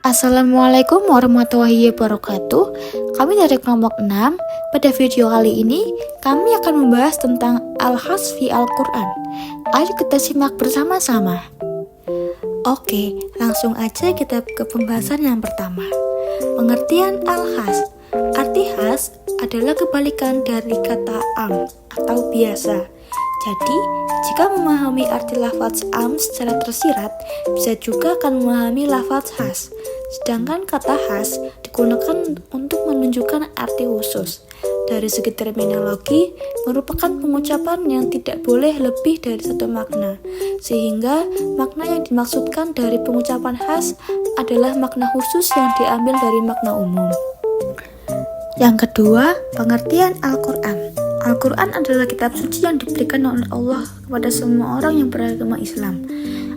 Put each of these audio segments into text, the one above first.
Assalamualaikum warahmatullahi wabarakatuh. Kami dari kelompok 6. Pada video kali ini kami akan membahas tentang Al-Khas fi Al-Quran. Ayo kita simak bersama-sama. Oke, langsung aja kita ke pembahasan yang pertama. Pengertian Al-Khas. Arti khas adalah kebalikan dari kata am atau biasa. Jadi, jika memahami arti lafaz am secara tersirat, bisa juga akan memahami lafaz khas. Sedangkan kata khas digunakan untuk menunjukkan arti khusus. Dari segi terminologi, merupakan pengucapan yang tidak boleh lebih dari satu makna, sehingga makna yang dimaksudkan dari pengucapan khas adalah makna khusus yang diambil dari makna umum. Yang kedua, pengertian Al-Quran. Al-Quran adalah kitab suci yang diberikan oleh Allah kepada semua orang yang beragama Islam.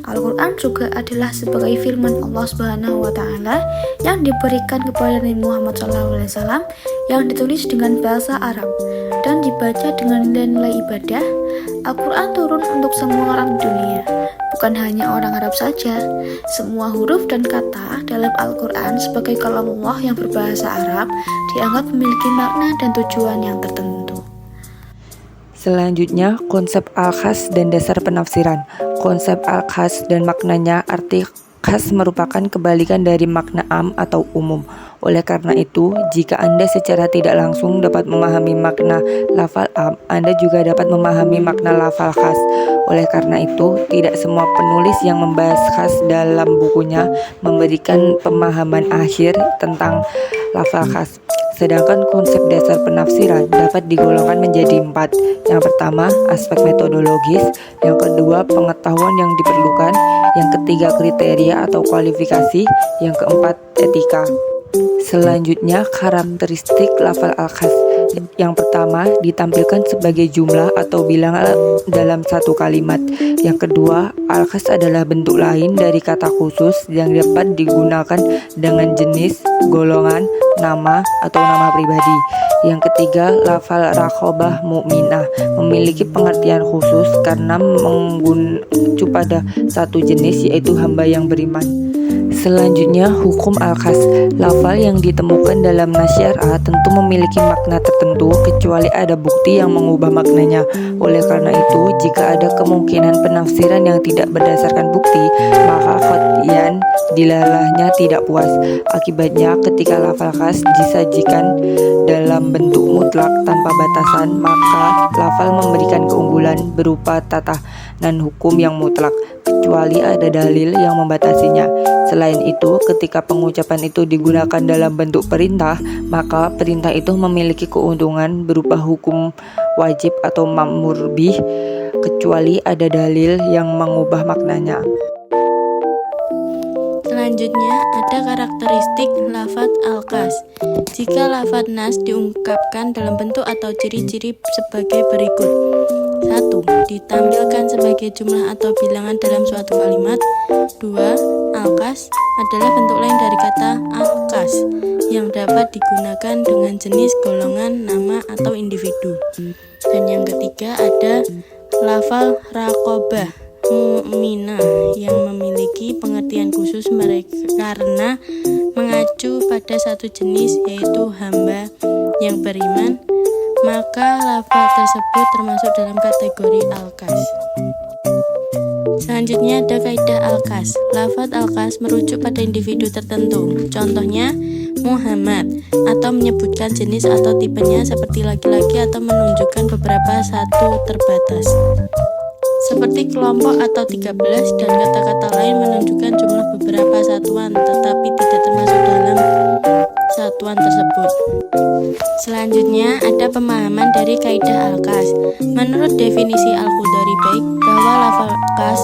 Al-Quran juga adalah sebagai firman Allah Subhanahu wa Ta'ala yang diberikan kepada Nabi Muhammad SAW yang ditulis dengan bahasa Arab dan dibaca dengan nilai-nilai ibadah. Al-Quran turun untuk semua orang di dunia, bukan hanya orang Arab saja. Semua huruf dan kata dalam Al-Quran sebagai kalam Allah yang berbahasa Arab dianggap memiliki makna dan tujuan yang tertentu. Selanjutnya, konsep al-khas dan dasar penafsiran. Konsep al-khas dan maknanya, arti khas merupakan kebalikan dari makna am atau umum. Oleh karena itu, jika Anda secara tidak langsung dapat memahami makna lafal am, Anda juga dapat memahami makna lafal khas. Oleh karena itu, tidak semua penulis yang membahas khas dalam bukunya memberikan pemahaman akhir tentang lafal khas. Sedangkan konsep dasar penafsiran dapat digolongkan menjadi 4. Yang pertama, aspek metodologis. Yang kedua, pengetahuan yang diperlukan. Yang ketiga, kriteria atau kualifikasi. Yang keempat, etika. Selanjutnya, karakteristik lafal al-khas. Yang pertama, ditampilkan sebagai jumlah atau bilangan dalam satu kalimat. Yang kedua, al-khas adalah bentuk lain dari kata khusus yang dapat digunakan dengan jenis, golongan, nama, atau nama pribadi. Yang ketiga, lafal raqabah mu'minah memiliki pengertian khusus karena mengacu pada satu jenis, yaitu hamba yang beriman. Selanjutnya, hukum al-khas. Lafal yang ditemukan dalam nasyara tentu memiliki makna tertentu kecuali ada bukti yang mengubah maknanya. Oleh karena itu, jika ada kemungkinan penafsiran yang tidak berdasarkan bukti, maka qat'iyan dilalahnya tidak puas. Akibatnya, ketika lafal khas disajikan dalam bentuk mutlak tanpa batasan, maka lafal memberikan keunggulan berupa tatanan hukum yang mutlak, kecuali ada dalil yang membatasinya. Selain itu, ketika pengucapan itu digunakan dalam bentuk perintah, maka perintah itu memiliki keuntungan berupa hukum wajib atau ma'mur bih, kecuali ada dalil yang mengubah maknanya. Selanjutnya, ada karakteristik lafaz al-khas. Jika lafaz nas diungkapkan dalam bentuk atau ciri-ciri sebagai berikut. 1. Ditampilkan sebagai jumlah atau bilangan dalam suatu kalimat. 2. Al-khas adalah bentuk lain dari kata al-khas yang dapat digunakan dengan jenis, golongan, nama, atau individu. Dan yang ketiga ada lafal raqabah mu'minah yang memiliki pengertian khusus mereka karena mengacu pada satu jenis, yaitu hamba yang beriman, maka lafal tersebut termasuk dalam kategori al-khas. Selanjutnya ada kaidah al-khas. Lafaz al-khas merujuk pada individu tertentu. Contohnya Muhammad, atau menyebutkan jenis atau tipenya seperti laki-laki atau menunjukkan beberapa satu terbatas. Seperti kelompok atau 13 dan kata-kata lain menunjukkan jumlah beberapa satuan tetapi tidak termasuk dalam satuan tersebut. Selanjutnya ada pemahaman dari kaidah al-khas. Menurut definisi Al-Khudari baik bahwa lafal khas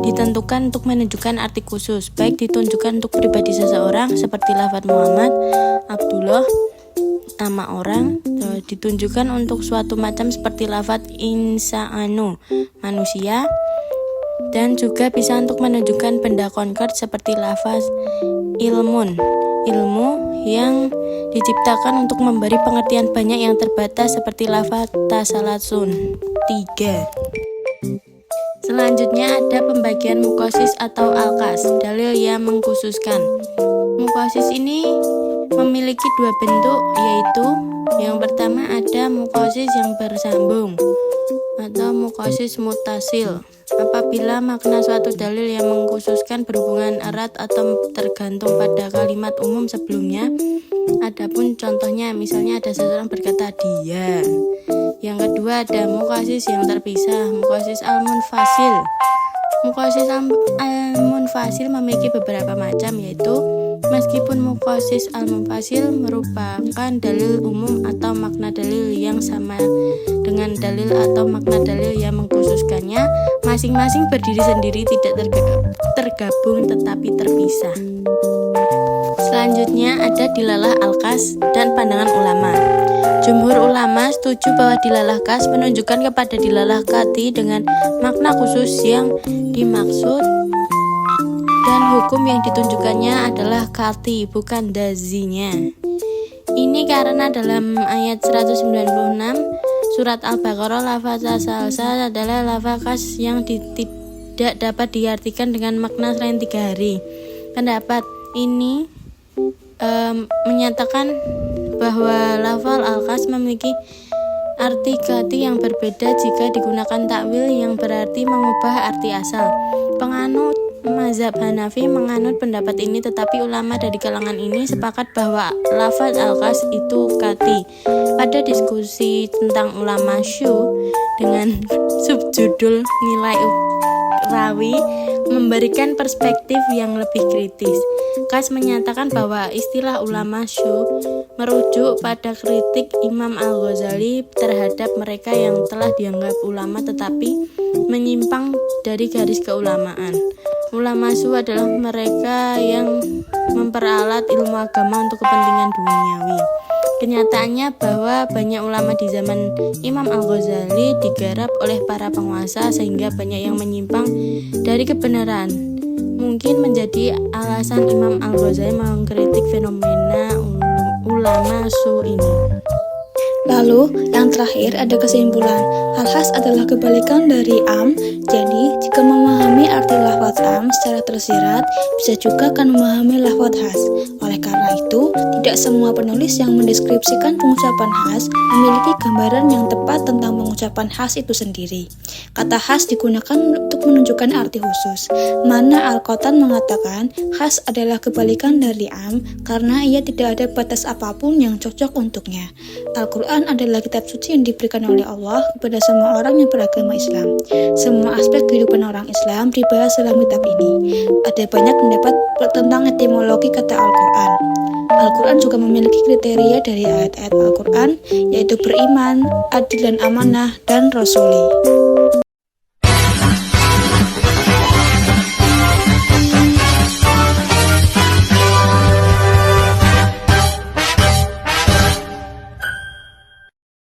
ditentukan untuk menunjukkan arti khusus, baik ditunjukkan untuk pribadi seseorang seperti lafaz Muhammad, Abdullah, nama orang, ditunjukkan untuk suatu macam seperti lafaz insa'anu, manusia, dan juga bisa untuk menunjukkan benda konkret seperti lafaz ilmun, ilmu yang diciptakan untuk memberi pengertian banyak yang terbatas seperti lafaz tasalatsun, 3. Selanjutnya ada pembagian mukosis atau alkas, dalil yang mengkhususkan. Mukosis ini memiliki dua bentuk, yaitu yang pertama ada mukosis yang bersambung atau mukosis mutasil. Apabila makna suatu dalil yang mengkhususkan berhubungan erat atau tergantung pada kalimat umum sebelumnya. Adapun contohnya, misalnya ada seseorang berkata dia. Yang kedua ada mukosis yang terpisah, mukosis al-munfasil. Mukosis al-munfasil memiliki beberapa macam, yaitu meskipun mukosis al-munfasil merupakan dalil umum atau makna dalil yang sama dengan dalil atau makna dalil yang mengkhususkannya, masing-masing berdiri sendiri, tidak tergabung tetapi terpisah. Selanjutnya ada dilalah al-kas dan pandangan ulama. Jumhur ulama setuju bahwa dilalah kas menunjukkan kepada dilalah kati dengan makna khusus yang dimaksud, dan hukum yang ditunjukkannya adalah kati, bukan dazinya. Ini karena dalam ayat 196 surat Al-Baqarah, lafaz salsa adalah lafaz kas yang tidak dapat diartikan dengan makna selain 3 hari. Pendapat ini menyatakan bahwa lafal al-kas memiliki arti kati yang berbeda jika digunakan takwil yang berarti mengubah arti asal. Penganut mazhab Hanafi menganut pendapat ini, tetapi ulama dari kalangan ini sepakat bahwa lafaz al-kas itu kati. Pada diskusi tentang ulama syu dengan subjudul nilai rawi memberikan perspektif yang lebih kritis. Kas menyatakan bahwa istilah ulama syu merujuk pada kritik Imam Al-Ghazali terhadap mereka yang telah dianggap ulama tetapi menyimpang dari garis keulamaan. Ulama syu adalah mereka yang memperalat ilmu agama untuk kepentingan duniawi. Kenyataannya bahwa banyak ulama di zaman Imam Al-Ghazali digarap oleh para penguasa sehingga banyak yang menyimpang dari kebenaran. Mungkin menjadi alasan Imam Al-Ghazali mengkritik fenomena ulama su ini. Lalu, yang terakhir ada kesimpulan. Al-khas adalah kebalikan dari am. Jadi, jika memahami arti lafaz am secara tersirat, bisa juga akan memahami lafaz khas. Oleh karena itu, tidak semua penulis yang mendeskripsikan pengucapan khas memiliki gambaran yang tepat tentang pengucapan khas itu sendiri. Kata khas digunakan untuk menunjukkan arti khusus. Mana Al-Qatan mengatakan khas adalah kebalikan dari am karena ia tidak ada batas apapun yang cocok untuknya. Al-Quran adalah kitab suci yang diberikan oleh Allah kepada semua orang yang beragama Islam. Semua aspek kehidupan orang Islam dibahas dalam kitab ini. Ada banyak pendapat tentang etimologi kata Al-Quran. Al-Quran juga memiliki kriteria dari ayat-ayat Al-Quran, yaitu beriman, adil dan amanah, dan rasuli.